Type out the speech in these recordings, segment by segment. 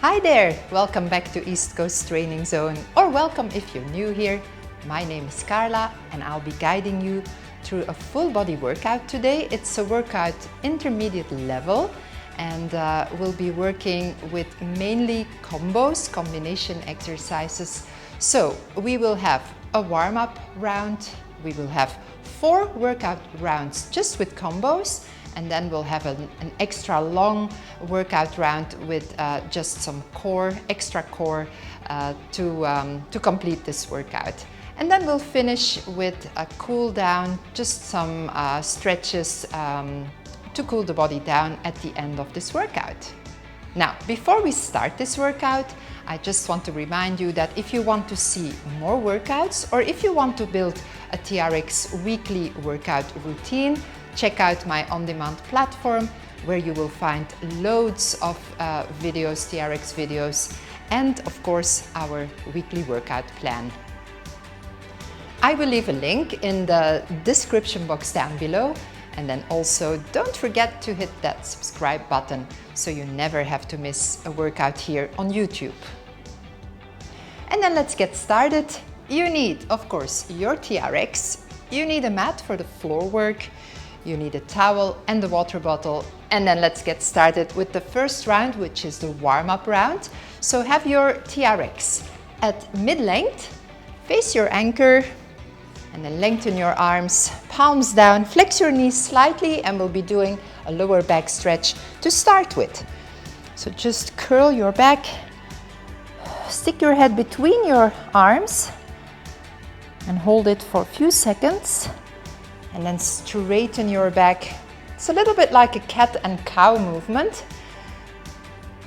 Hi there! Welcome back to East Coast Training Zone, or welcome if you're new here. My name is Carla and I'll be guiding you through a full body workout today. It's a workout intermediate level and we'll be working with mainly combos, combination exercises. So we will have a warm-up round, we will have 4 workout rounds just with combos, and then we'll have an extra long workout round with just some core, extra core to complete this workout. And then we'll finish with a cool down, just some stretches to cool the body down at the end of this workout. Now, before we start this workout, I just want to remind you that if you want to see more workouts or if you want to build a TRX weekly workout routine, check out my on-demand platform where you will find loads of videos, TRX videos, and of course our weekly workout plan. I will leave a link in the description box down below, and then also don't forget to hit that subscribe button so you never have to miss a workout here on YouTube. And then let's get started. You need, of course, your TRX, you need a mat for the floor work, you need a towel and a water bottle, and then let's get started with the first round, which is the warm-up round. So have your TRX at mid-length, face your anchor, and then lengthen your arms, palms down, flex your knees slightly, and we'll be doing a lower back stretch to start with. So just curl your back, stick your head between your arms, and hold it for a few seconds. And then straighten your back. It's a little bit like a cat and cow movement.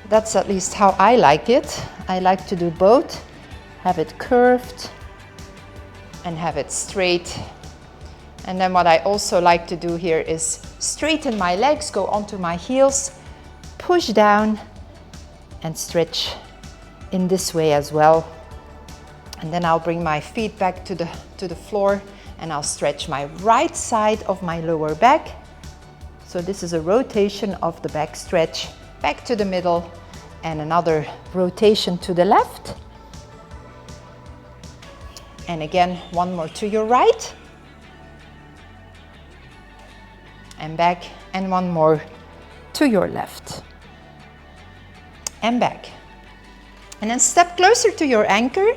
That's at least how I like it. I like to do both. Have it curved and have it straight. And then what I also like to do here is straighten my legs, go onto my heels, push down and stretch in this way as well. And then I'll bring my feet back to the floor, and I'll stretch my right side of my lower back. So this is a rotation of the back stretch, back to the middle, and another rotation to the left. And again, one more to your right. And back, and one more to your left. And back. And then step closer to your anchor,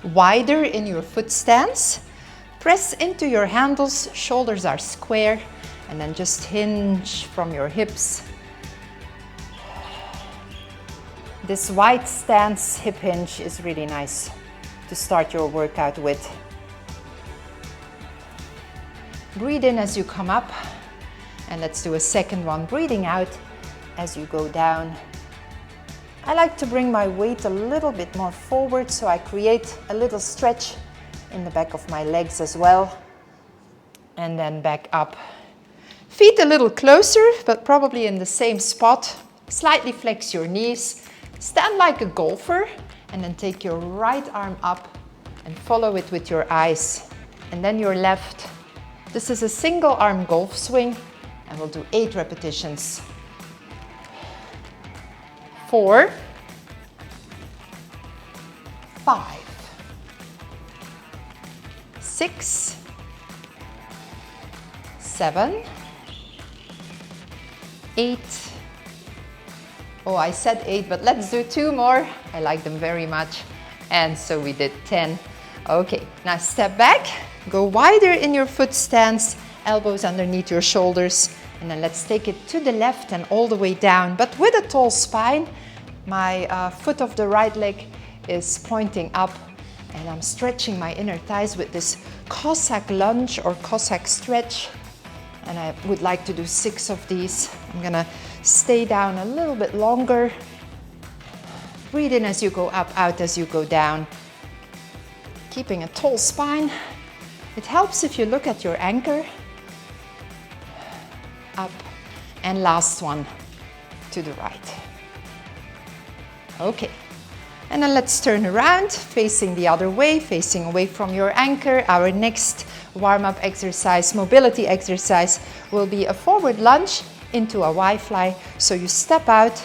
wider in your foot stance. Press into your handles, shoulders are square, and then just hinge from your hips. This wide stance hip hinge is really nice to start your workout with. Breathe in as you come up, and let's do a second one, breathing out as you go down. I like to bring my weight a little bit more forward so I create a little stretch in the back of my legs as well. And then back up. Feet a little closer, but probably in the same spot. Slightly flex your knees. Stand like a golfer, and then take your right arm up and follow it with your eyes. And then your left. This is a single arm golf swing, and we'll do 8 repetitions. 4, 5, 6, 7, 8. Oh, I said 8, but let's do 2 more. I like them very much. And so we did 10. Okay, now step back, go wider in your foot stance, elbows underneath your shoulders, and then let's take it to the left and all the way down, but with a tall spine. My foot of the right leg is pointing up, and I'm stretching my inner thighs with this Cossack lunge or Cossack stretch. And I would like to do 6 of these. I'm gonna stay down a little bit longer. Breathe in as you go up, out as you go down. Keeping a tall spine. It helps if you look at your anchor. Up, and last one to the right. Okay, and then let's turn around, facing the other way, facing away from your anchor. Our next warm-up exercise, mobility exercise, will be a forward lunge into a Wi-Fi. So you step out,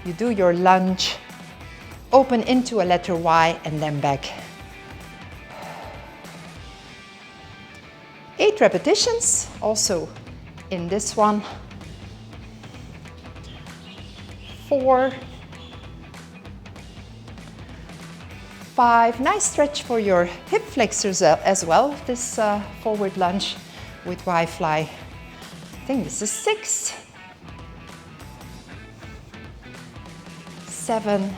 you do your lunge, open into a letter Y and then back. 8 repetitions, also in this one. 4, 5, nice stretch for your hip flexors as well, this forward lunge with Wi-Fi. I think this is 6, 7,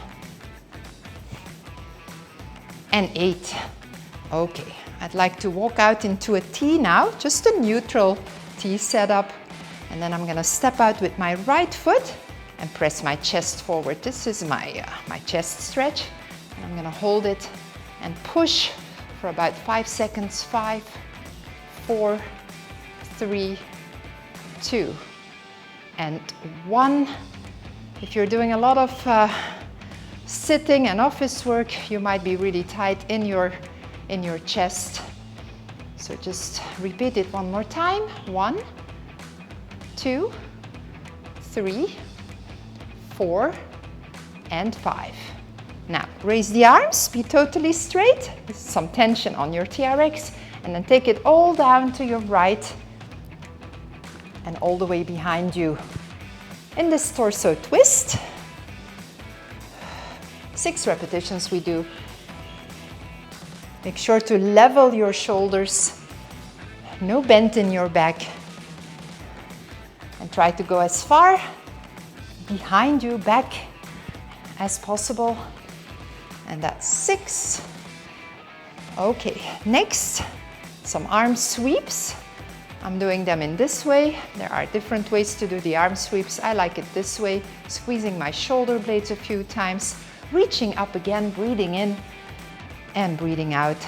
and 8. Okay, I'd like to walk out into a T now, just a neutral T setup. And then I'm gonna step out with my right foot and press my chest forward. This is my chest stretch. And I'm gonna hold it and push for about 5 seconds. 5, 4, 3, 2, and 1. If you're doing a lot of sitting and office work, you might be really tight in your chest. So just repeat it one more time. 1, 2, 3, 4, and 5. Now, raise the arms, be totally straight, some tension on your TRX, and then take it all down to your right and all the way behind you. In this torso twist, 6 repetitions we do. Make sure to level your shoulders, no bend in your back, and try to go as far behind you, back as possible. And that's 6. Okay, next, some arm sweeps. I'm doing them in this way. There are different ways to do the arm sweeps. I like it this way, squeezing my shoulder blades a few times, reaching up again, breathing in and breathing out.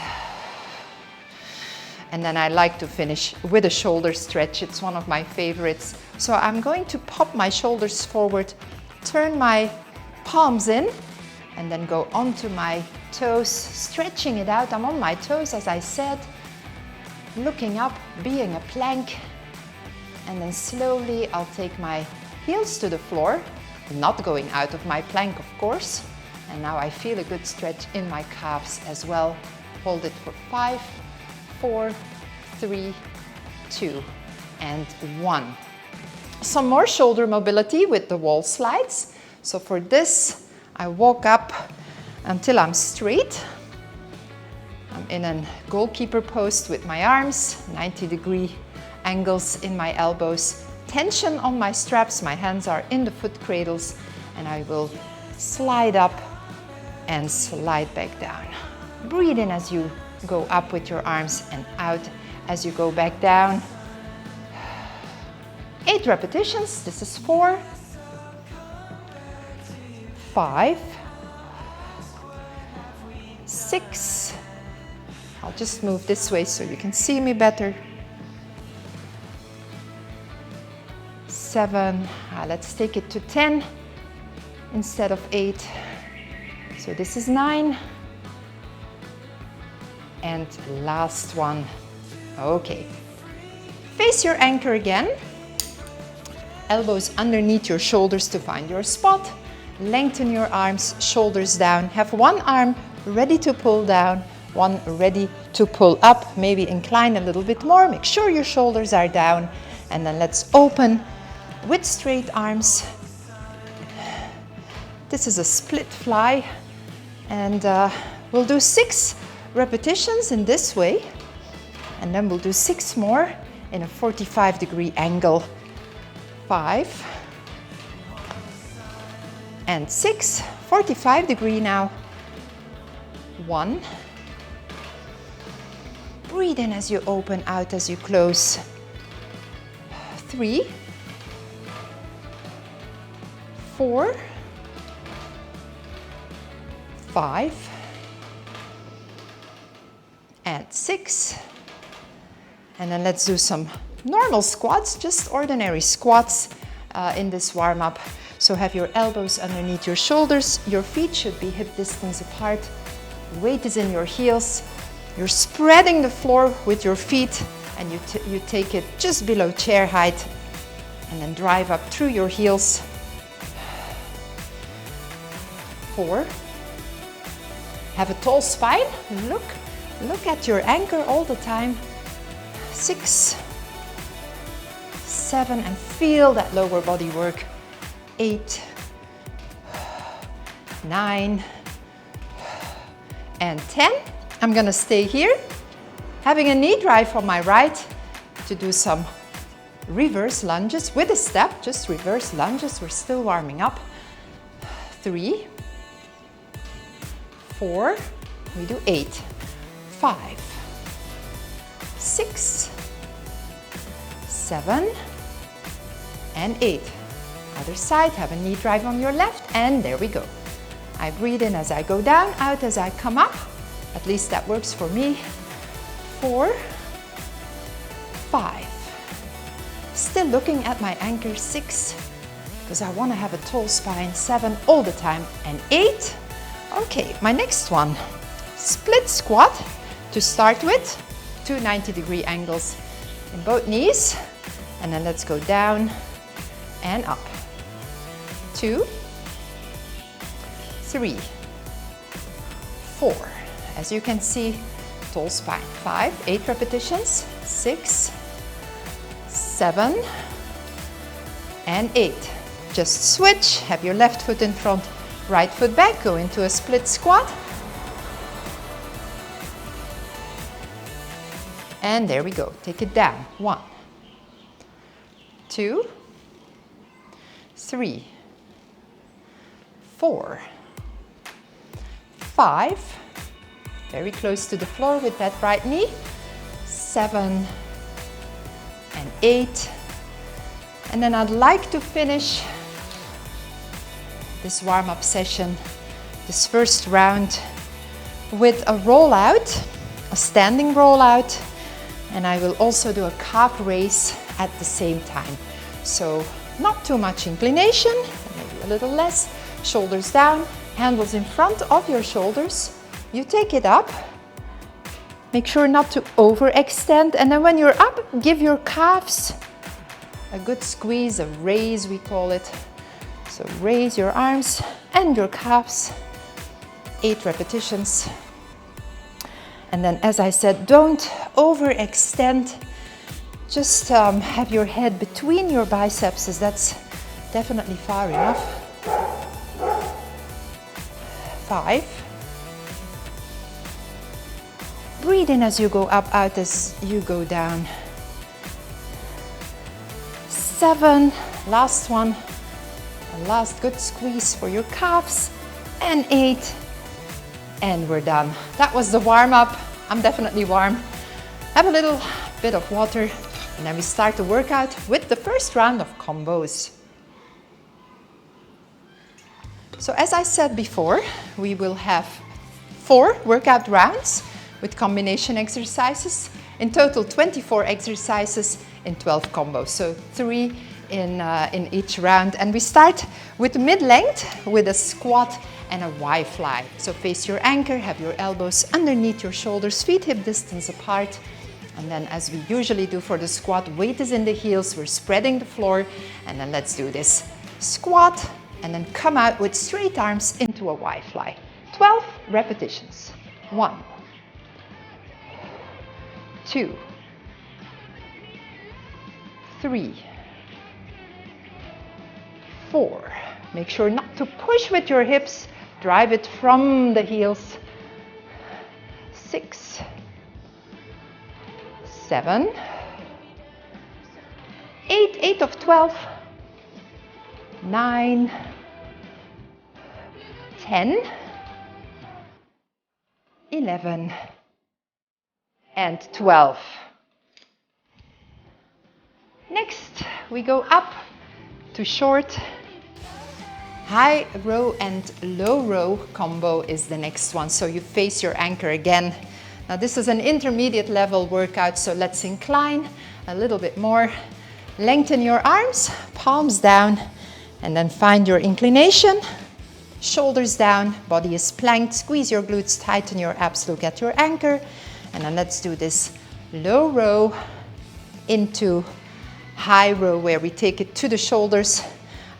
And then I like to finish with a shoulder stretch. It's one of my favorites. So I'm going to pop my shoulders forward, turn my palms in, and then go onto my toes, stretching it out. I'm on my toes, as I said, looking up, being a plank. And then slowly I'll take my heels to the floor, not going out of my plank, of course. And now I feel a good stretch in my calves as well. Hold it for 5, 4, 3, 2, and 1. Some more shoulder mobility with the wall slides. So for this, I walk up until I'm straight. I'm in a goalkeeper pose with my arms, 90-degree angles in my elbows, tension on my straps, my hands are in the foot cradles, and I will slide up and slide back down. Breathe in as you go up with your arms and out as you go back down. 8 repetitions, this is 4, 5, 6, I'll just move this way so you can see me better. 7, let's take it to 10 instead of 8. So this is 9. And last one. Okay. Face your anchor again. Elbows underneath your shoulders to find your spot. Lengthen your arms, shoulders down. Have one arm ready to pull down, one ready to pull up. Maybe incline a little bit more. Make sure your shoulders are down. And then let's open with straight arms. This is a split fly. And we'll do 6 repetitions in this way. And then we'll do 6 more in a 45-degree angle. 5 and 6, 45 degree now. 1. Breathe in as you open, out as you close. 3, 4, 5, and 6. And then let's do some normal squats, just ordinary squats in this warm-up. So have your elbows underneath your shoulders, your feet should be hip distance apart, weight is in your heels, you're spreading the floor with your feet, and you take it just below chair height, and then drive up through your heels. 4, Have a tall spine. Look at your anchor all the time. 6, 7, and feel that lower body work. 8, 9, and 10. I'm gonna stay here, having a knee drive on my right to do some reverse lunges with a step, just reverse lunges. We're still warming up. 3, 4, we do 8, 5, 6, 7, and 8. Other side, have a knee drive on your left, and there we go. I breathe in as I go down, out as I come up. At least that works for me. 4, 5. Still looking at my anchor. 6, because I want to have a tall spine. 7 all the time, and 8. Okay, my next one, split squat to start with, 2 90-degree angles in both knees, and then let's go down and up. 2, 3, 4. As you can see, tall spine. 5, 8 repetitions. 6, 7, and 8. Just switch, have your left foot in front, right foot back, go into a split squat. And there we go, take it down. 1, 2, 3, 4, 5, very close to the floor with that right knee. 7, and 8. And then I'd like to finish this warm-up session, this first round, with a rollout, a standing rollout, and I will also do a calf raise at the same time. So not too much inclination, maybe a little less, shoulders down, handles in front of your shoulders. You take it up, make sure not to overextend, and then when you're up, give your calves a good squeeze, a raise we call it. So raise your arms and your calves, 8 repetitions. And then, as I said, don't overextend. Just have your head between your biceps, as that's definitely far enough. 5. Breathe in as you go up, out as you go down. 7, last one. A last good squeeze for your calves, and 8, and we're done. That was the warm-up. I'm definitely warm. Have a little bit of water, and then we start the workout with the first round of combos. So as I said before, we will have 4 workout rounds with combination exercises. In total, 24 exercises in 12 combos, so 3 in each round. And we start with mid-length with a squat and a Y-fly. So face your anchor, have your elbows underneath your shoulders, feet hip distance apart. And then, as we usually do for the squat, weight is in the heels, we're spreading the floor, and then let's do this. Squat, and then come out with straight arms into a Y-fly. 12 repetitions. 1, 2, 3, 4. Make sure not to push with your hips, drive it from the heels. 6, 7, 8, 8 of 12, 9, 10, 11, and 12. Next, we go up to short. High row and low row combo is the next one. So you face your anchor again. Now this is an intermediate level workout, so let's incline a little bit more. Lengthen your arms, palms down, and then find your inclination. Shoulders down, body is planked, squeeze your glutes, tighten your abs, look at your anchor. And then let's do this low row into high row where we take it to the shoulders.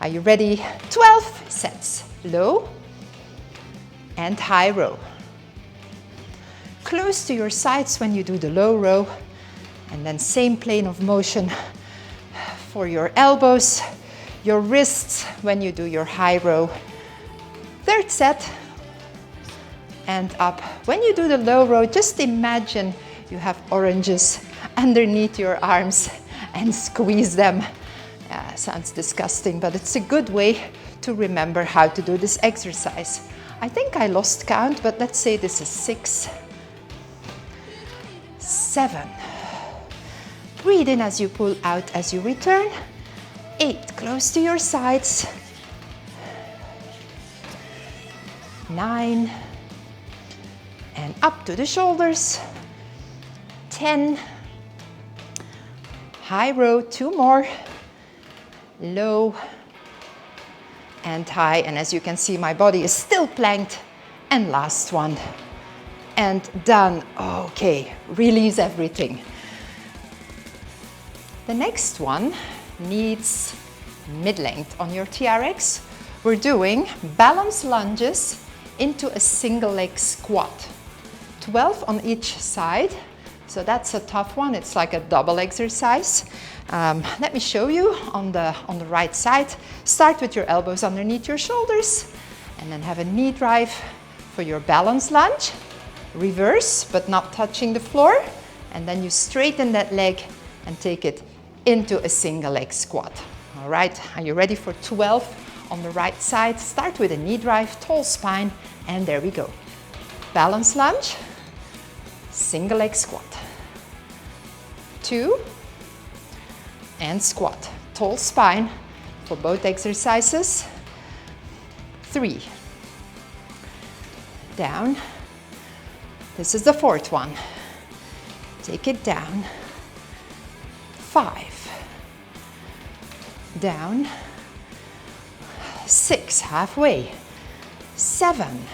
Are you ready? 12 sets. Low and high row. close to your sides when you do the low row, and then same plane of motion for your elbows, your wrists when you do your high row. Third set, and up. When you do the low row, just imagine you have oranges underneath your arms and squeeze them. Sounds disgusting, but it's a good way to remember how to do this exercise. I think I lost count, but let's say this is 6, 7. Breathe in as you pull out as you return. 8, close to your sides. 9, and up to the shoulders. 10, high row, 2 more, low and high, and as you can see my body is still planked, and last one, and done. Okay, release everything. The next one needs mid-length. On your TRX, we're doing balance lunges into a single leg squat. 12 on each side, so that's a tough one. It's like a double exercise. Let me show you on the right side. Start with your elbows underneath your shoulders, and then have a knee drive for your balance lunge. Reverse, but not touching the floor, and then you straighten that leg and take it into a single leg squat. All right, are you ready for 12 on the right side? Start with a knee drive, tall spine, and there we go. Balance lunge, single leg squat. 2, and squat. Tall spine for both exercises. 3, down. This is the fourth one. Take it down. 5, down. 6, halfway. 7,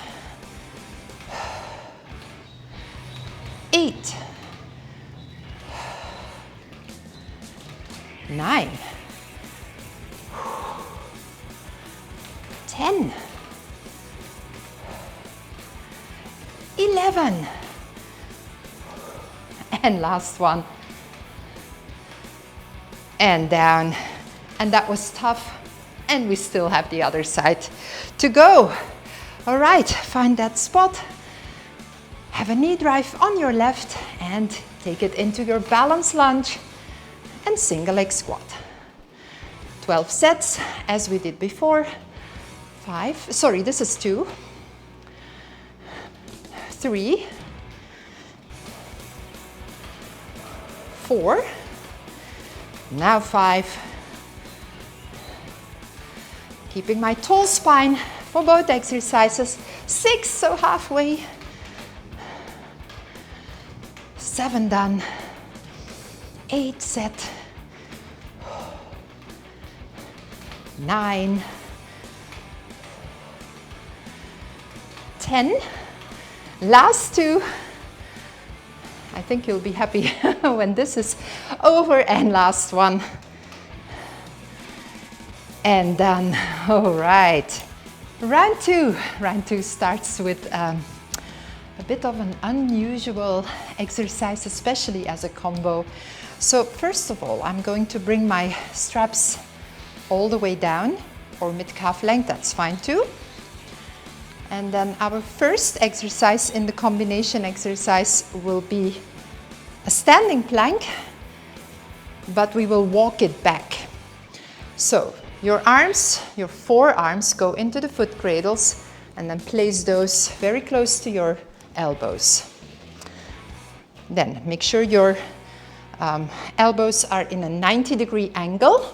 8, 9, 10, 11, and last one, and down. And that was tough, and we still have the other side to go. All right, find that spot, have a knee drive on your left, and take it into your balance lunge and single leg squat. 12 sets as we did before. 2, 3, 4, now 5. Keeping my tall spine for both exercises. 6, so halfway. 7 done. 8 set. 9. 10. Last 2. I think you'll be happy when this is over, and last one. And done. All right. Round 2. Round 2 starts with a bit of an unusual exercise, especially as a combo. So first of all, I'm going to bring my straps all the way down, or mid-calf length, that's fine too. And then our first exercise in the combination exercise will be a standing plank, but we will walk it back. So your arms, your forearms go into the foot cradles, and then place those very close to your elbows. Then make sure your elbows are in a 90-degree angle,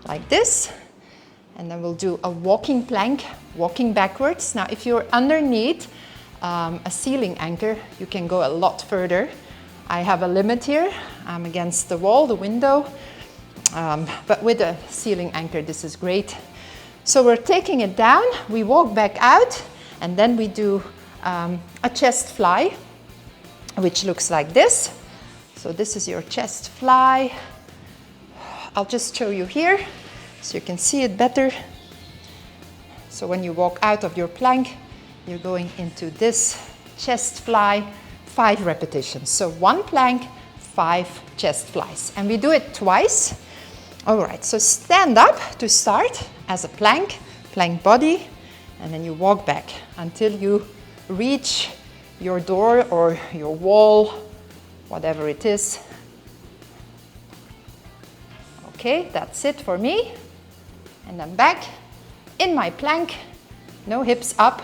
like this. And then we'll do a walking plank, walking backwards. Now, if you're underneath a ceiling anchor, you can go a lot further. I have a limit here. I'm against the wall, the window. But with a ceiling anchor, this is great. So we're taking it down, we walk back out, and then we do a chest fly, which looks like this. So this is your chest fly. I'll just show you here so you can see it better. So when you walk out of your plank, you're going into this chest fly, 5 repetitions. So 1 plank, 5 chest flies. And we do it twice. All right, so stand up to start as a plank, plank body, and then you walk back until you reach your door or your wall, whatever it is. Okay, that's it for me. And then back in my plank, no hips up.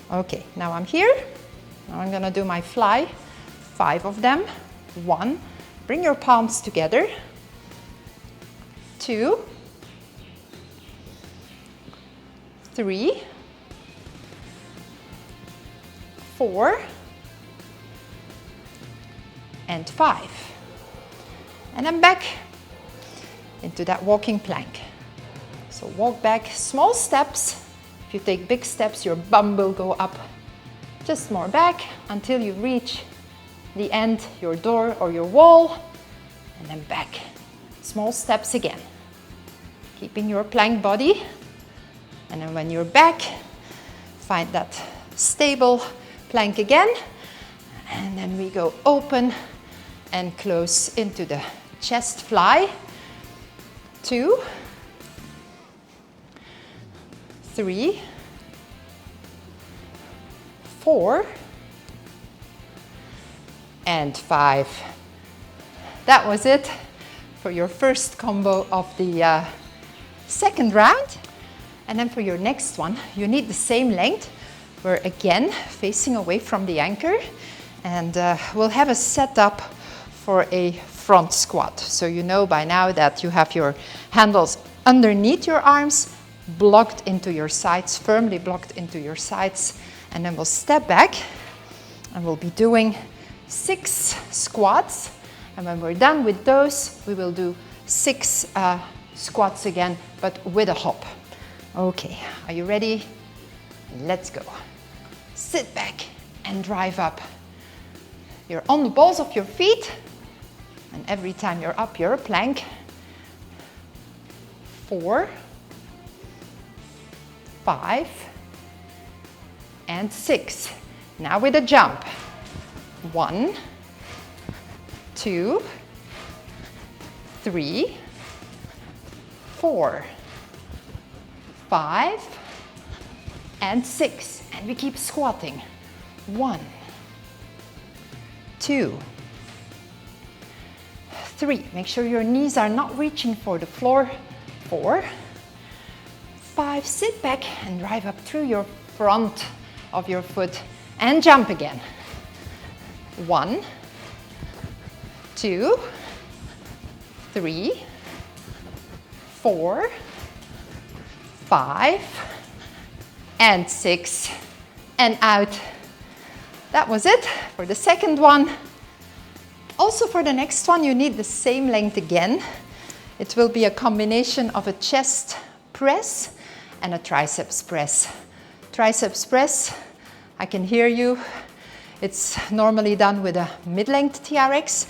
Okay, now I'm here. Now I'm gonna do my fly, 5 of them. 1, bring your palms together. 2, 3, 4, and 5. And I'm back into that walking plank. So walk back, small steps. If you take big steps, your bum will go up. Just more back until you reach the end, your door or your wall, and then back. Small steps again. Keeping your plank body. And then when you're back, find that stable plank again. And then we go open and close into the chest fly. 2, 3, 4, and 5. That was it for your first combo of the second round. And then for your next one, you need the same length. We're again facing away from the anchor, and we'll have a setup for a front squat. So you know by now that you have your handles underneath your arms, blocked into your sides, firmly blocked into your sides. And then we'll step back and we'll be doing 6 squats. And when we're done with those, we will do 6 squats again, but with a hop. Okay, are you ready? Let's go. Sit back and drive up. You're on the balls of your feet, and every time you're up, you're a plank. 4, 5, and 6. Now with a jump. 1, 2, 3, 4, 5, and 6. And we keep squatting. 1, 2, 3. Make sure your knees are not reaching for the floor. 4, 5. Sit back and drive up through your front of your foot and jump again. 1, 2, 3, 4, 5, and 6, and out. That was it for the second one. Also for the next one, you need the same length again. It will be a combination of a chest press and a triceps press. Triceps press, I can hear you. It's normally done with a mid-length TRX,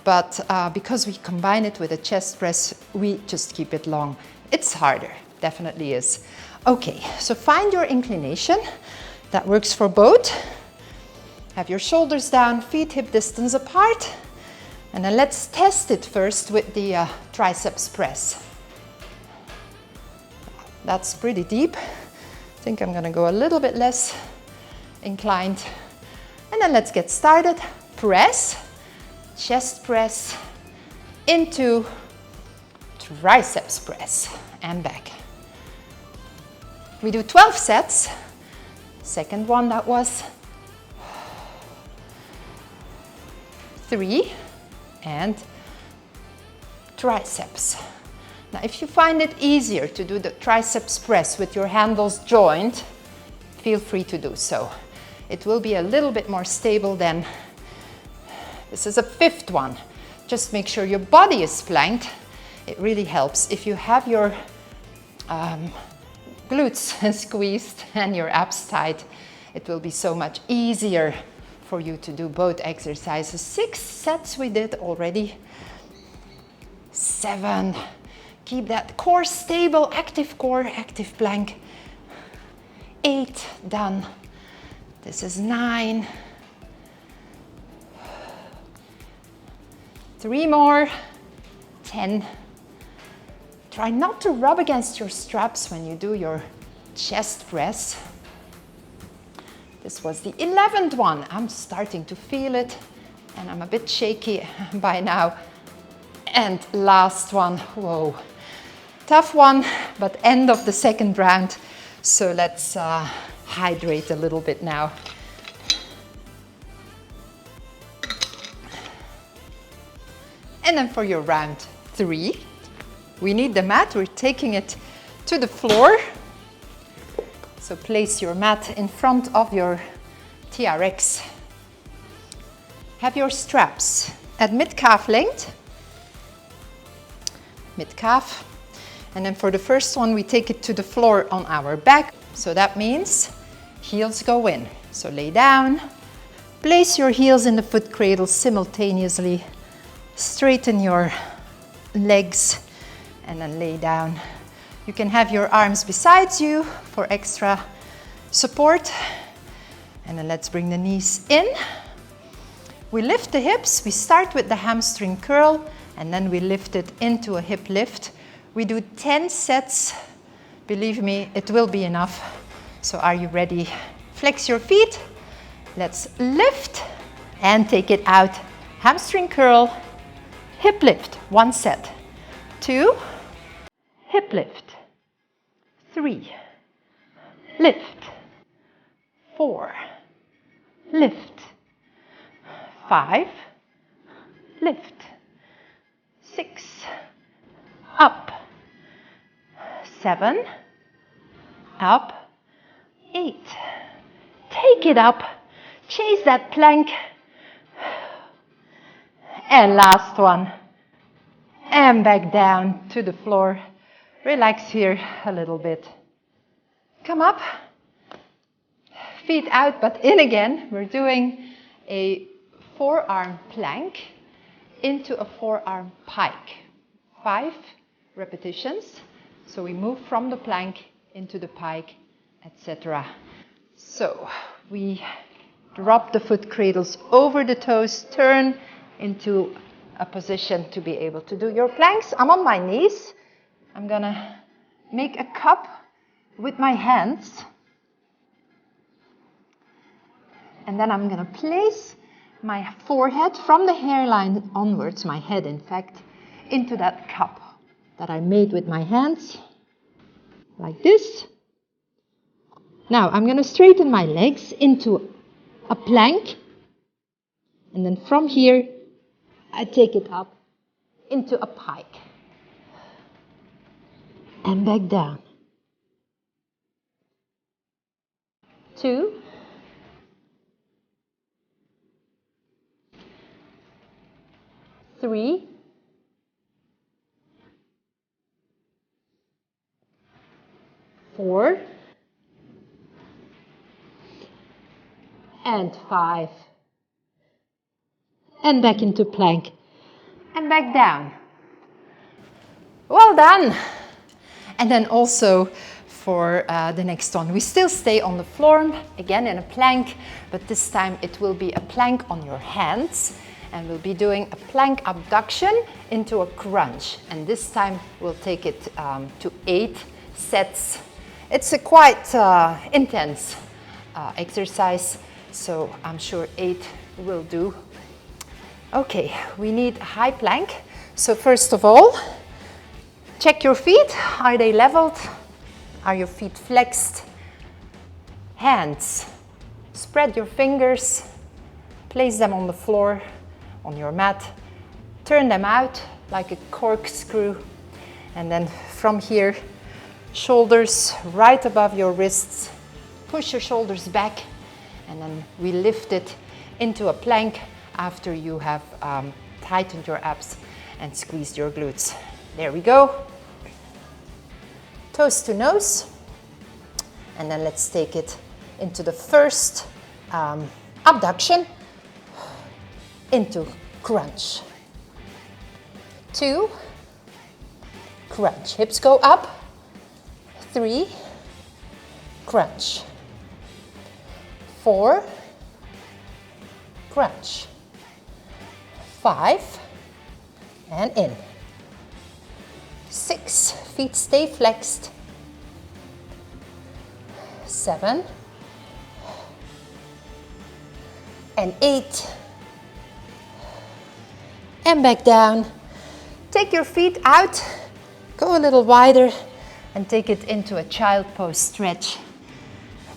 but because we combine it with a chest press, we just keep it long. It's harder, definitely is. Okay, so find your inclination. That works for both. Have your shoulders down, feet hip distance apart. And then let's test it first with the triceps press. That's pretty deep. I think I'm gonna go a little bit less inclined. And then let's get started. Press, chest press, into triceps press, and back. We do 12 sets. Second one, that was 3, and triceps. Now, if you find it easier to do the triceps press with your handles joined, feel free to do so. It will be a little bit more stable than this is a 5th one. Just make sure your body is planked. It really helps if you have your glutes squeezed and your abs tight. It will be so much easier for you to do both exercises. 6 sets we did already. 7. Keep that core stable, active core, active plank. 8, done. This is 9, 3 more, 10. Try not to rub against your straps when you do your chest press. This was the 11th one. I'm starting to feel it and I'm a bit shaky by now. And last one, whoa, tough one, but end of the second round. So let's hydrate a little bit now. And then for your round 3, we need the mat. We're taking it to the floor. So place your mat in front of your TRX. Have your straps at mid-calf length. Mid-calf. And then for the first one, we take it to the floor on our back. So that means heels go in. So lay down. Place your heels in the foot cradle simultaneously. Straighten your legs and then lay down. You can have your arms beside you for extra support. And then let's bring the knees in. We lift the hips. We start with the hamstring curl and then we lift it into a hip lift. We do 10 sets. Believe me, it will be enough. So are you ready? Flex your feet. Let's lift and take it out. Hamstring curl, hip lift, 1 set. 2, hip lift. 3, lift. 4, lift. 5, lift. 6, up. 7, up. 8, take it up. Chase that plank. And last one. And back down to the floor. Relax here a little bit. Come up. Feet out, but in again. We're doing a forearm plank into a forearm pike. 5 repetitions. So we move from the plank into the pike, etc. So we drop the foot cradles over the toes, turn into a position to be able to do your planks. I'm on my knees. I'm gonna make a cup with my hands. And then I'm gonna place my forehead from the hairline onwards, my head in fact, into that cup that I made with my hands, like this. Now I'm gonna straighten my legs into a plank. And then from here, I take it up into a pike. And back down. 2. 3. 4. And 5. And back into plank. And back down. Well done. And then also for the next one, we still stay on the floor, again in a plank, but this time it will be a plank on your hands. And we'll be doing a plank abduction into a crunch. And this time we'll take it to 8 sets. It's a quite intense exercise, so I'm sure 8 will do. Okay, we need a high plank. So first of all, check your feet. Are they leveled? Are your feet flexed? Hands. Spread your fingers. Place them on the floor, on your mat. Turn them out like a corkscrew. And then from here, shoulders right above your wrists. Push your shoulders back. And then we lift it into a plank after you have tightened your abs and squeezed your glutes. There we go. Toes to nose. And then let's take it into the first abduction, into crunch. 2, crunch. Hips go up. 3, crunch. 4, crunch. 5, and in. 6, feet stay flexed. 7, and 8, and back down. Take your feet out, go a little wider, and take it into a child pose stretch.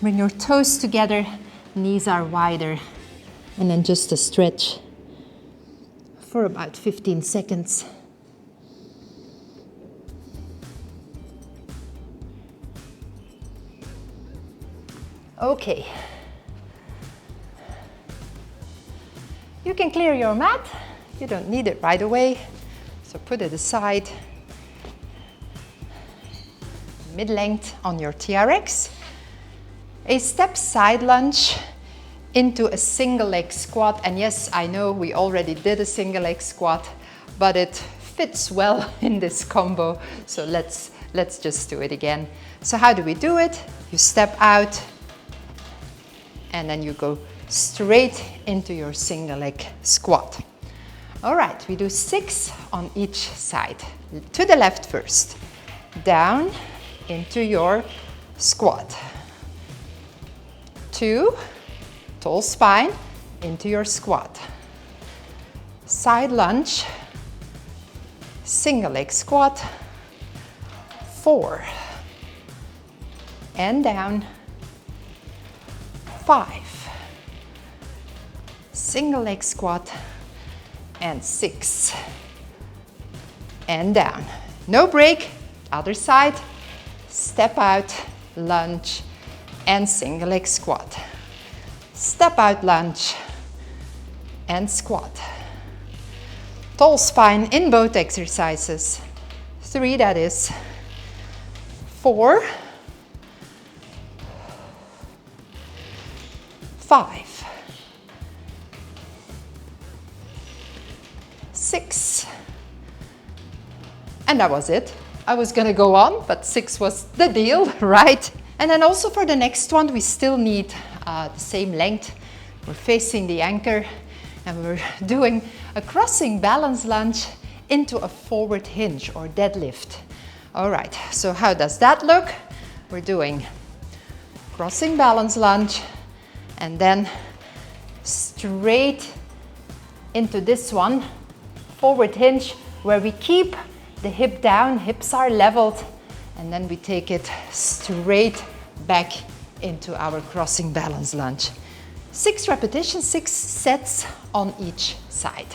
Bring your toes together, knees are wider, and then just a stretch for about 15 seconds. Okay. You can clear your mat. You don't need it right away, so put it aside. Mid-length on your TRX. A step side lunge into a single leg squat. And yes, I know we already did a single leg squat, but it fits well in this combo. So let's just do it again. So how do we do it? You step out and then you go straight into your single leg squat. All right, we do 6 on each side. To the left first. Down into your squat. 2, tall spine, into your squat. Side lunge, single leg squat. 4, and down. 5, single leg squat, and 6, and down. No break, other side, step out, lunge, and single leg squat. Step out, lunge, and squat. Tall spine in both exercises. 3, that is. 4, 5, 6, and that was it. I was gonna go on, but 6 was the deal, right? And then also for the next one, we still need the same length. We're facing the anchor and we're doing a crossing balance lunge into a forward hinge or deadlift. All right, so how does that look? We're doing crossing balance lunge and then straight into this one, forward hinge, where we keep the hip down, hips are leveled, and then we take it straight back into our crossing balance lunge. 6 repetitions, 6 sets on each side.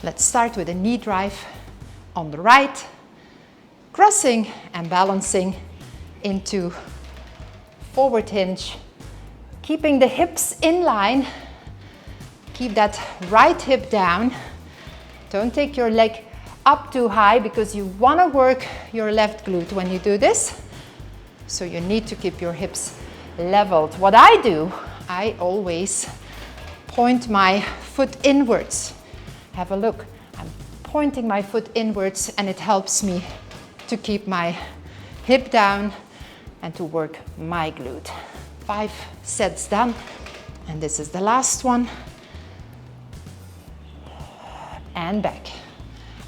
Let's start with a knee drive on the right, crossing and balancing into forward hinge, keeping the hips in line. Keep that right hip down. Don't take your leg up too high because you want to work your left glute when you do this. So you need to keep your hips leveled. What I do, I always point my foot inwards. Have a look. I'm pointing my foot inwards and it helps me to keep my hip down and to work my glute. 5 sets done. And this is the last one. And back.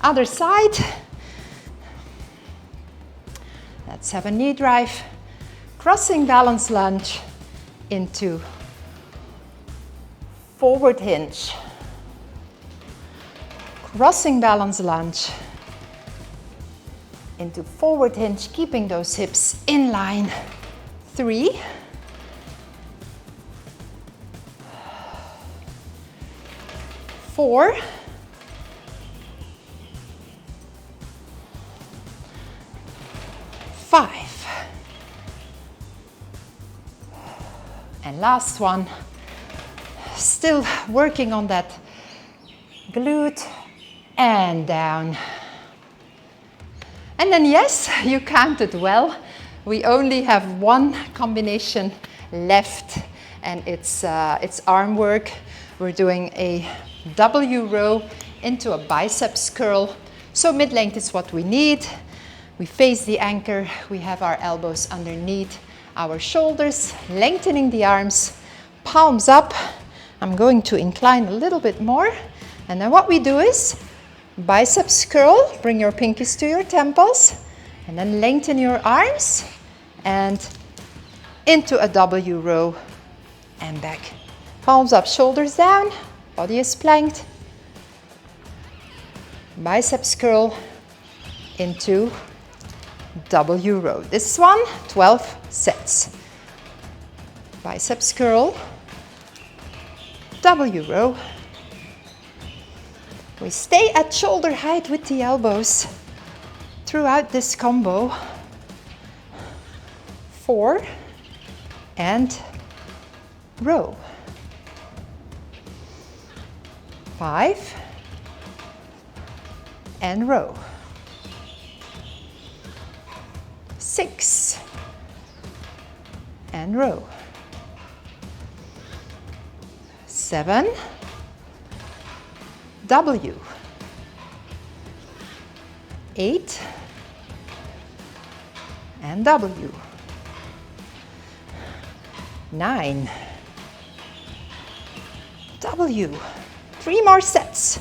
Other side. Let's have a knee drive. Crossing balance lunge into forward hinge. Crossing balance lunge into forward hinge, keeping those hips in line. 3. 4. 5. And last one, still working on that glute and down. And then yes, you counted well. We only have one combination left and it's arm work. We're doing a W row into a biceps curl. So mid-length is what we need. We face the anchor, we have our elbows underneath our shoulders, lengthening the arms, palms up. I'm going to incline a little bit more. And then what we do is Biceps curl, bring your pinkies to your temples, and then lengthen your arms and into a W row and back. Palms up, shoulders down, body is planked. Biceps curl into W row. This one, 12 sets. Biceps curl, W row. We stay at shoulder height with the elbows throughout this combo. 4 and row. 5 and row. 6 and row. 7 W. 8 and W. 9 W. 3 more sets.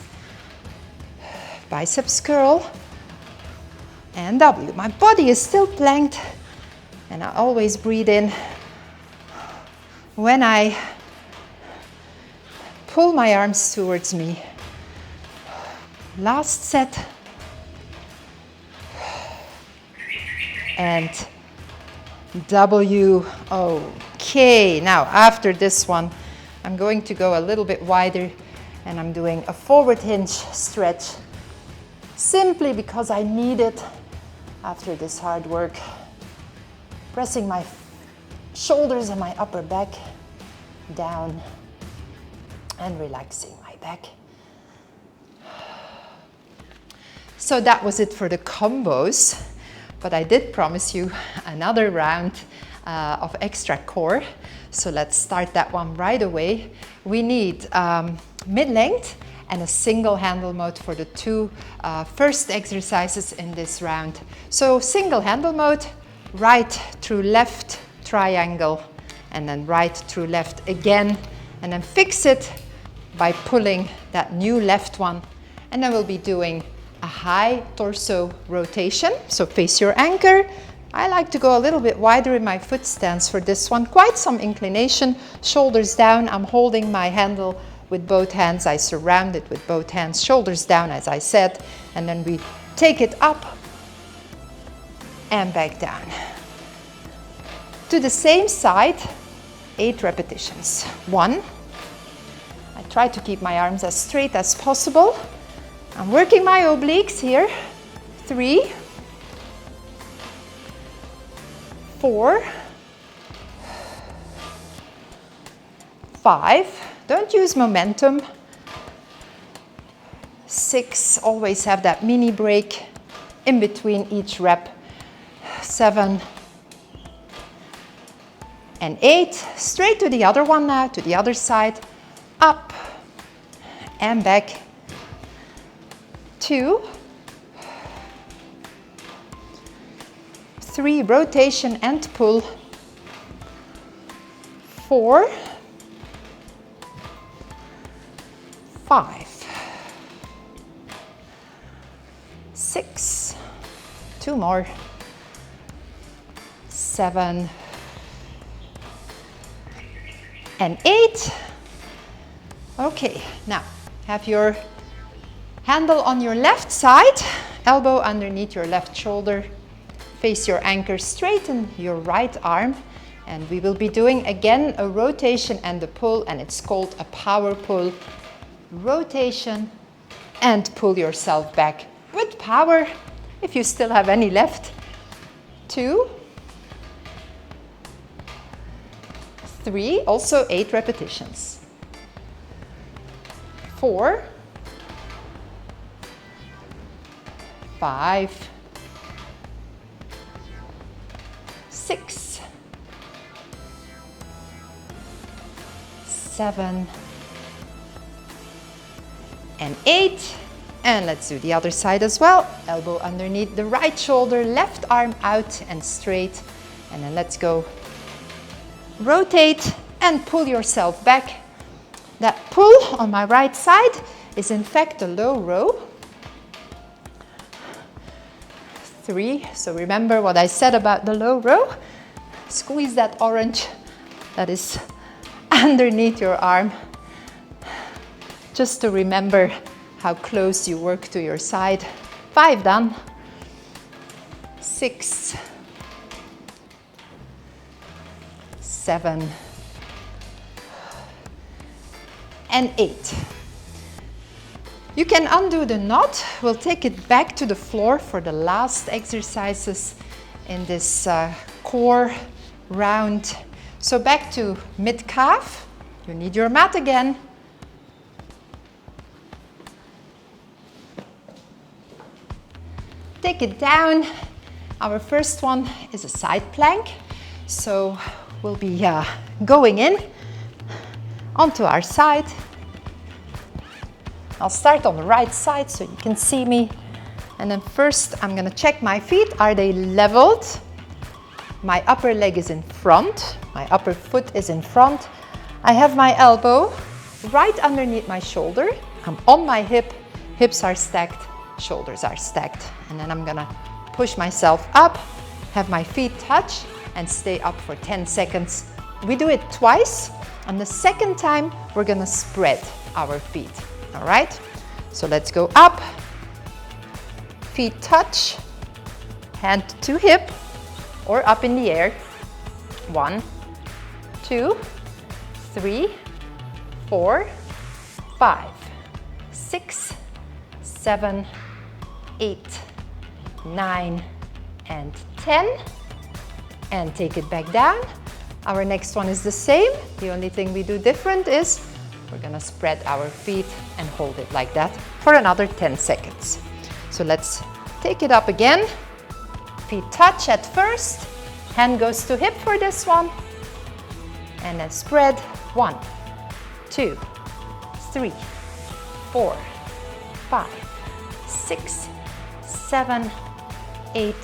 Biceps curl and W. My body is still planked and I always breathe in when I pull my arms towards me. Last set. And W. Okay, now after this one, I'm going to go a little bit wider and I'm doing a forward hinge stretch simply because I need it after this hard work. Pressing my shoulders and my upper back down and relaxing my back. So that was it for the combos, but I did promise you another round of extra core. So let's start that one right away. We need mid-length and a single handle mode for the two first exercises in this round. So single handle mode, right through left triangle, and then right through left again, and then fix it by pulling that new left one. And then we'll be doing a high torso rotation. So face your anchor. I like to go a little bit wider in my foot stance for this one. Quite some inclination, shoulders down. I'm holding my handle with both hands. I surround it with both hands, shoulders down as I said. And then we take it up and back down. To the same side, 8 repetitions. 1. I try to keep my arms as straight as possible. I'm working my obliques here. 3, 4, 5. Don't use momentum. 6. Always have that mini break in between each rep. 7 and 8. Straight to the other one now, to the other side. Up and back. 2, 3, rotation and pull. 4, 5, 6, 2 more. 7 and 8. Okay, now have your handle on your left side, elbow underneath your left shoulder. Face your anchor, straighten your right arm, and we will be doing again a rotation and a pull, and it's called a power pull. Rotation and pull yourself back with power if you still have any left. 2, 3, also 8 repetitions. 4, 5, 6, 7, and 8. And let's do the other side as well. Elbow underneath the right shoulder, left arm out and straight. And then let's go. Rotate and pull yourself back. That pull on my right side is in fact a low row. 3. So remember what I said about the low row. Squeeze that orange that is underneath your arm, just to remember how close you work to your side. 5 done. 6, 7, and 8. You can undo the knot. We'll take it back to the floor for the last exercises in this core round. So back to mid-calf. You need your mat again. Take it down. Our first one is a side plank. So we'll be going in onto our side. I'll start on the right side so you can see me. And then first I'm gonna check my feet. Are they leveled? My upper leg is in front. My upper foot is in front. I have my elbow right underneath my shoulder. I'm on my hip. Hips are stacked, shoulders are stacked. And then I'm gonna push myself up, have my feet touch, and stay up for 10 seconds. We do it twice. And the second time, we're gonna spread our feet. All right, so let's go up, feet touch, hand to hip or up in the air. 1, 2, 3, 4, 5, 6, 7, 8, 9, and 10. And take it back down. Our next one is the same. The only thing we do different is we're gonna spread our feet and hold it like that for another 10 seconds. So let's take it up again. Feet touch at first, hand goes to hip for this one, and then spread. 1, 2, 3, 4, 5, 6, 7, 8,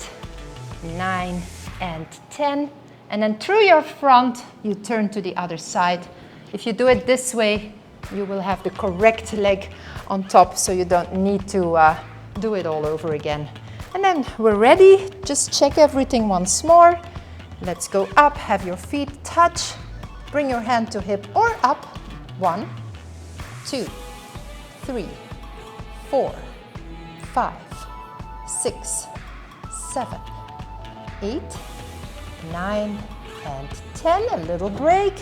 9, and 10. And then through your front, you turn to the other side. If you do it this way, you will have the correct leg on top, so you don't need to do it all over again. And then we're ready. Just check everything once more. Let's go up, have your feet touch. Bring your hand to hip or up. 1, 2, 3, 4, 5, 6, 7, 8, 9, and 10. A little break.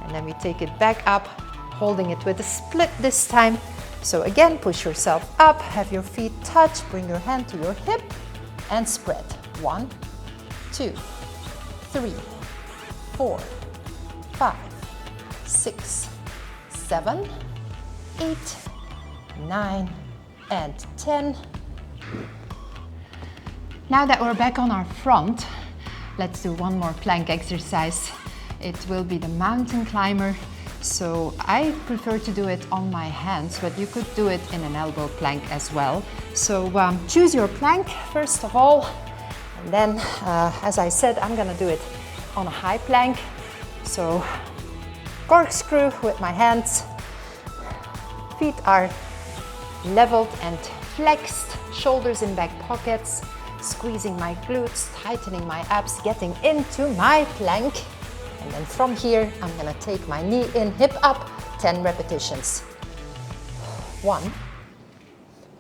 And then we take it back up, holding it with a split this time. So again, push yourself up, have your feet touch, bring your hand to your hip, and spread. 1, 2, 3, 4, 5, 6, 7, 8, 9, and 10. Now that we're back on our front, let's do one more plank exercise. It will be the mountain climber. So I prefer to do it on my hands, but you could do it in an elbow plank as well. So choose your plank first of all, and then as I said, I'm gonna do it on a high plank. So corkscrew with my hands, feet are leveled and flexed, shoulders in back pockets, squeezing my glutes, tightening my abs, getting into my plank. And then from here, I'm gonna take my knee in, hip up, 10 repetitions. 1,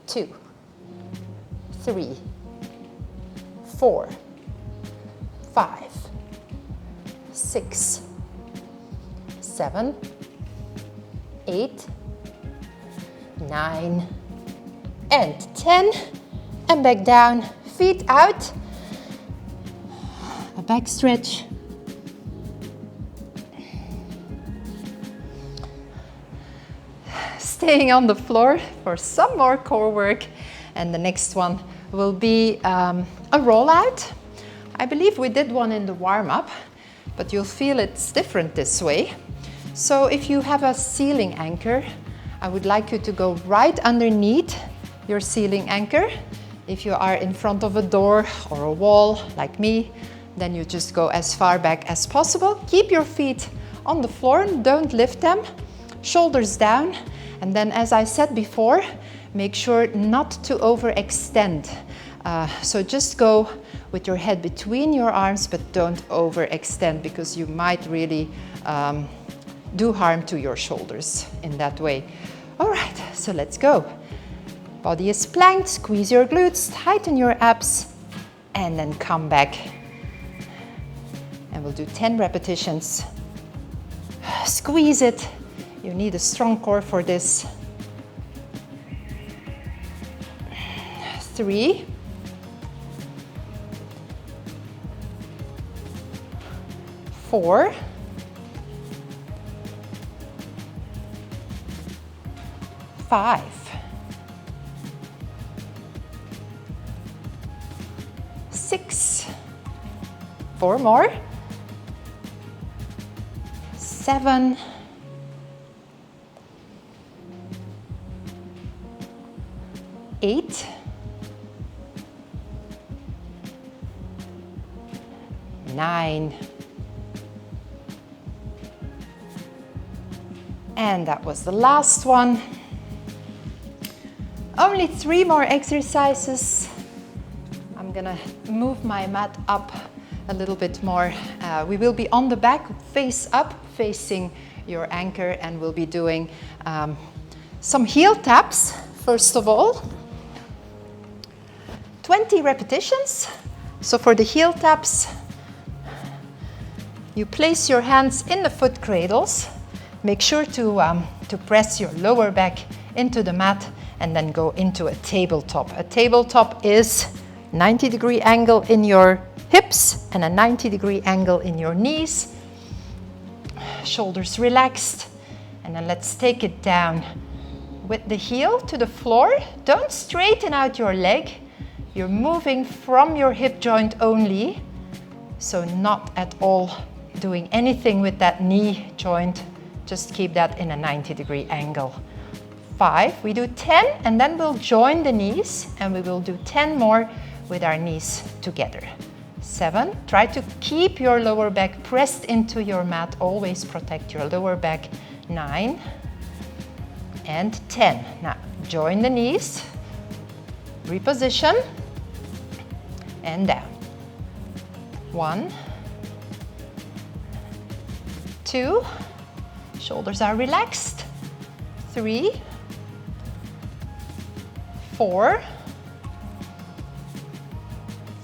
2, 3, 4, 5, 6, 7, 8, 9, and 10. And back down, feet out. A back stretch. Staying on the floor for some more core work, and the next one will be a rollout. I believe we did one in the warm-up, but you'll feel it's different this way. So if you have a ceiling anchor, I would like you to go right underneath your ceiling anchor. If you are in front of a door or a wall like me, then you just go as far back as possible. Keep your feet on the floor, don't lift them, shoulders down. And then, as I said before, make sure not to overextend. So just go with your head between your arms, but don't overextend because you might really do harm to your shoulders in that way. All right, so let's go. Body is planked, squeeze your glutes, tighten your abs, and then come back. And we'll do 10 repetitions. Squeeze it. You need a strong core for this. 3, 4, 5, 6, 4 more, 7, 8, 9, and that was the last one. Only 3 more exercises. I'm gonna move my mat up a little bit more. We will be on the back, face up, facing your anchor, and we'll be doing some heel taps. First of all, 20 repetitions. So for the heel taps, you place your hands in the foot cradles. Make sure to press your lower back into the mat and then go into a tabletop. A tabletop is 90-degree angle in your hips and a 90-degree angle in your knees. Shoulders relaxed. And then let's take it down with the heel to the floor. Don't straighten out your leg. You're moving from your hip joint only. So not at all doing anything with that knee joint. Just keep that in a 90-degree angle. 5, we do 10, and then we'll join the knees, and we will do 10 more with our knees together. 7, try to keep your lower back pressed into your mat. Always protect your lower back. 9 and 10. Now, join the knees, reposition, and down. 1, 2, shoulders are relaxed. 3, 4,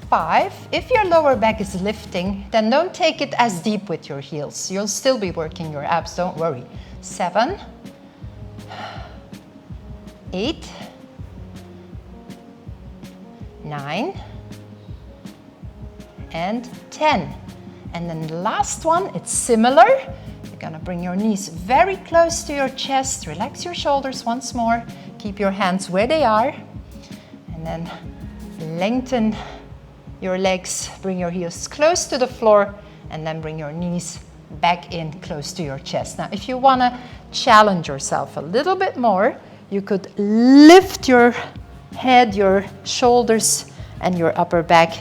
5. If your lower back is lifting, then don't take it as deep with your heels. You'll still be working your abs, don't worry. 7, 8, 9, and 10. And then the last one, it's similar. You're gonna bring your knees very close to your chest. Relax your shoulders once more. Keep your hands where they are. And then lengthen your legs. Bring your heels close to the floor. And then bring your knees back in close to your chest. Now, if you wanna challenge yourself a little bit more, you could lift your head, your shoulders, and your upper back.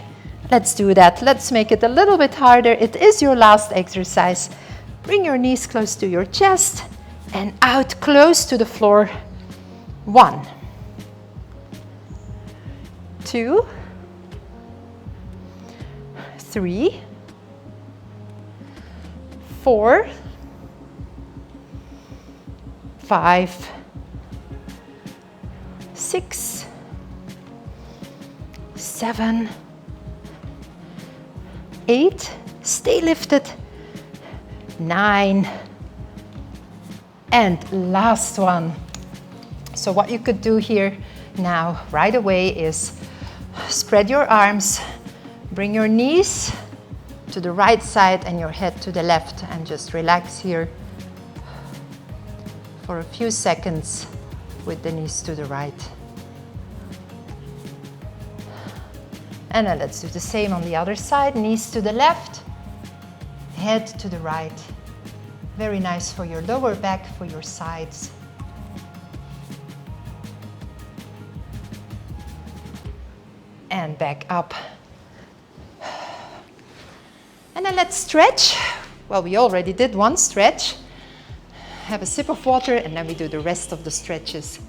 Let's do that. Let's make it a little bit harder. It is your last exercise. Bring your knees close to your chest and out close to the floor. 1, 2, 3, 4, 5, 6, 7, 8, stay lifted, 9, and last one. So what you could do here now right away is spread your arms, bring your knees to the right side and your head to the left, and just relax here for a few seconds with the knees to the right. And then let's do the same on the other side. Knees to the left, head to the right. Very nice for your lower back, for your sides. And back up. And then let's stretch. Well, we already did one stretch. Have a sip of water, and then we do the rest of the stretches.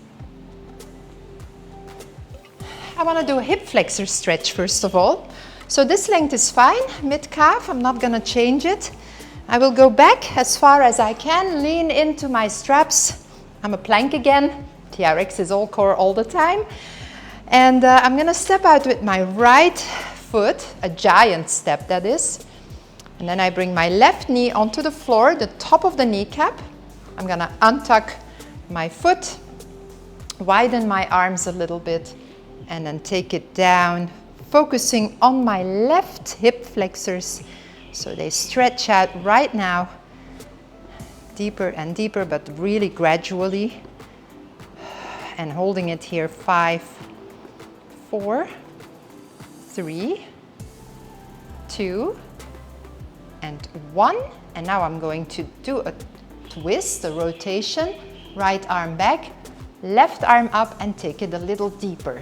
I want to do a hip flexor stretch first of all. So this length is fine, mid-calf, I'm not going to change it. I will go back as far as I can, lean into my straps. I'm a plank again, TRX is all core all the time. And I'm going to step out with my right foot, a giant step that is. And then I bring my left knee onto the floor, the top of the kneecap. I'm going to untuck my foot, widen my arms a little bit, and then take it down, focusing on my left hip flexors so they stretch out right now, deeper and deeper, but really gradually. And holding it here, 5, 4, 3, 2, and 1. And now I'm going to do a twist, a rotation, right arm back, left arm up, and take it a little deeper.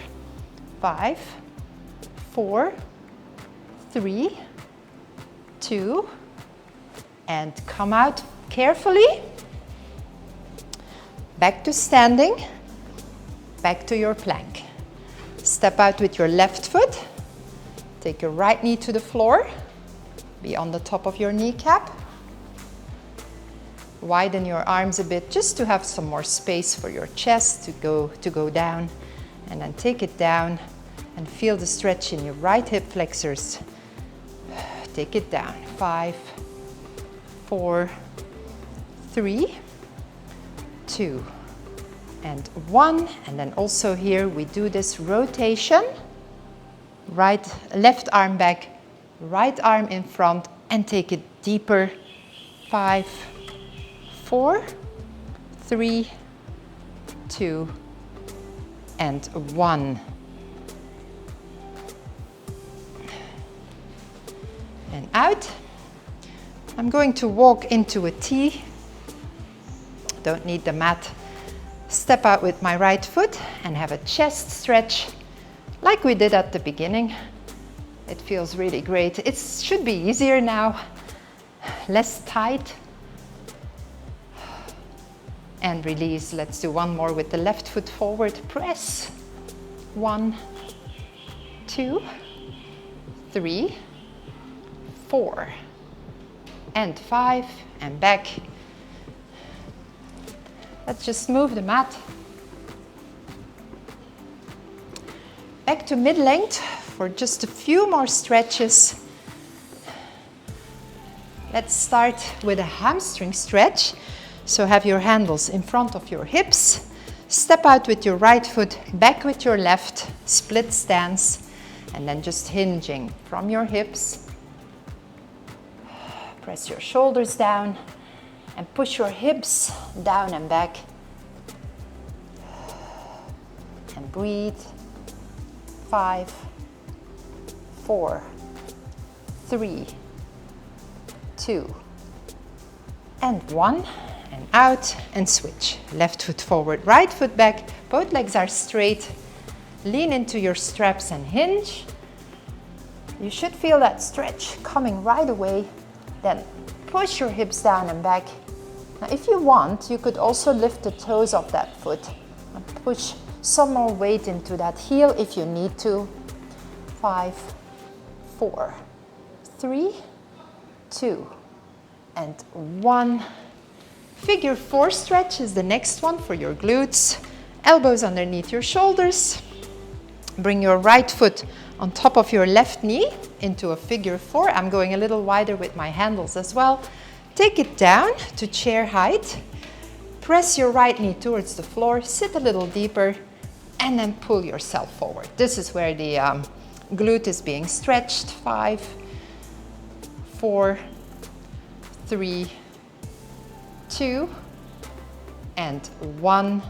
5, 4, 3, 2, and come out carefully. Back to standing, back to your plank. Step out with your left foot, take your right knee to the floor, be on the top of your kneecap. Widen your arms a bit just to have some more space for your chest to go down, and then take it down and feel the stretch in your right hip flexors. Take it down. 5, 4, 3, 2, and 1. And then also here we do this rotation. Left arm back, right arm in front, and take it deeper. 5, 4, 3, 2, and 1. And out. I'm going to walk into a T. Don't need the mat. Step out with my right foot and have a chest stretch like we did at the beginning. It feels really great. It should be easier now, less tight. And release. Let's do one more with the left foot forward. Press. 1, 2, 3, 4, and 5, and back. Let's just move the mat. Back to mid-length for just a few more stretches. Let's start with a hamstring stretch. So have your handles in front of your hips. Step out with your right foot, back with your left, split stance, and then just hinging from your hips. Press your shoulders down and push your hips down and back. And breathe. 5, 4, 3, 2, and 1. And out and switch. Left foot forward, right foot back. Both legs are straight. Lean into your straps and hinge. You should feel that stretch coming right away. Then push your hips down and back. Now if you want, you could also lift the toes of that foot and push some more weight into that heel if you need to. 5, 4, 3, 2, and 1. Figure 4 stretch is the next one for your glutes. Elbows underneath your shoulders. Bring your right foot on top of your left knee into a figure 4. I'm going a little wider with my handles as well. Take it down to chair height. Press your right knee towards the floor, sit a little deeper, and then pull yourself forward. This is where the glute is being stretched. 5, 4, 3, 2, and 1,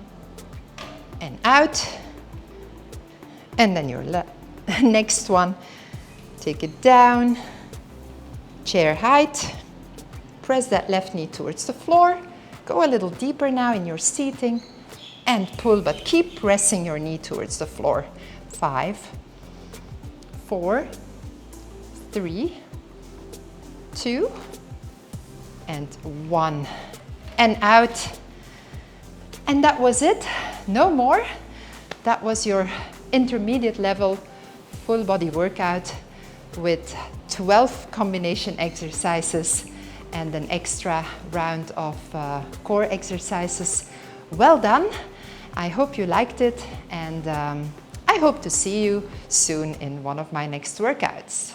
and out. And then your next one, take it down, chair height, press that left knee towards the floor, go a little deeper now in your seating, and pull, but keep pressing your knee towards the floor. 5, 4, 3, 2, and 1, and out. And that was it, no more. That was your intermediate level full body workout with 12 combination exercises and an extra round of core exercises. Well done! I hope you liked it, and I hope to see you soon in one of my next workouts.